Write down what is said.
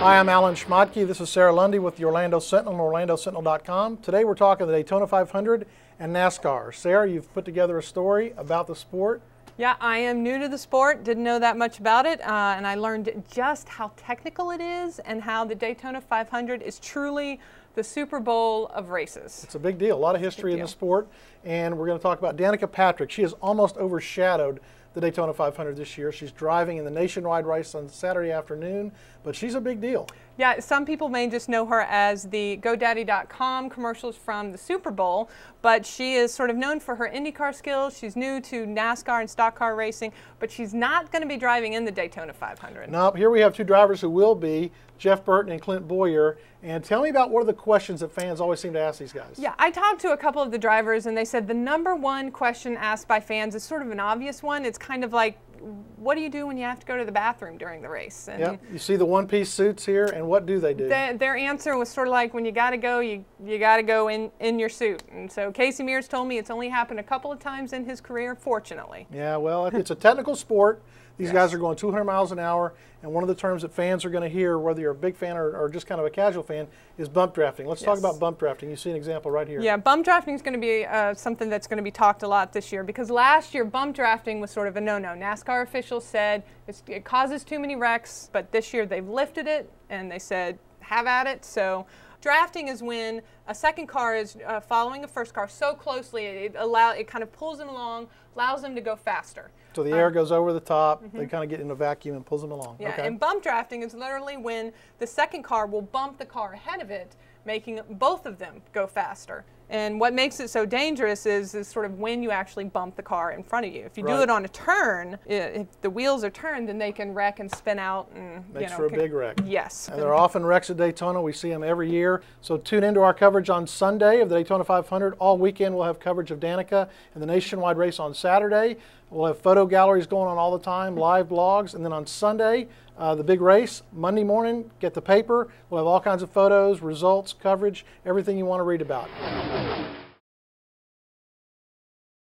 Hi, I'm Alan Schmadtke. This is Sarah Lundy with the Orlando Sentinel and OrlandoSentinel.com. Today we're talking the Daytona 500 and NASCAR. Sarah, you've put together a story about the sport. Yeah, I am new to the sport, didn't know that much about it, and I learned just how technical it is and how the Daytona 500 is truly the Super Bowl of races. It's a big deal, a lot of history in the sport, and we're going to talk about Danica Patrick. She has almost overshadowed the Daytona 500 this year. She's driving in the nationwide race on Saturday afternoon, but she's a big deal. Yeah, some people may just know her as the GoDaddy.com commercials from the Super Bowl, but she is sort of known for her IndyCar skills. She's new to NASCAR and stock car racing, but she's not going to be driving in the Daytona 500. No, here we have two drivers who will be, Jeff Burton and Clint Boyer. And tell me about what are the questions that fans always seem to ask these guys. Yeah, I talked to a couple of the drivers and they said the #1 question asked by fans is sort of an obvious one. It's kind of like, what do you do when you have to go to the bathroom during the race? And yep. You see the one-piece suits here, and what do they do? Their answer was sort of like, when you got to go, you got to go in your suit. And so Casey Mears told me it's only happened a couple of times in his career, fortunately. Yeah, well, it's a technical sport. These Yes. guys are going 200 miles an hour, and one of the terms that fans are going to hear, whether you're a big fan or just kind of a casual fan, is bump drafting. Let's talk about bump drafting. You see an example right here. Yeah, bump drafting is going to be something that's going to be talked a lot this year, because last year bump drafting was sort of a no-no. NASCAR officials said it causes too many wrecks, but this year they've lifted it and they said have at it. So drafting is when a second car is following a first car so closely it kind of pulls them along, allows them to go faster. So the air goes over the top, they kind of get in a vacuum and pulls them along. Yeah, okay. and bump drafting is literally when the second car will bump the car ahead of it, making both of them go faster. And what makes it so dangerous is sort of when you actually bump the car in front of you. If you do it on a turn, if the wheels are turned, then they can wreck and spin out. And, makes for a big wreck. Yes. And there are often wrecks at Daytona. We see them every year. So tune into our coverage on Sunday of the Daytona 500. All weekend we'll have coverage of Danica and the nationwide race on Saturday. We'll have photo galleries going on all the time, live blogs. And then on Sunday, the big race. Monday morning, get the paper. We'll have all kinds of photos, results, coverage, everything you want to read about.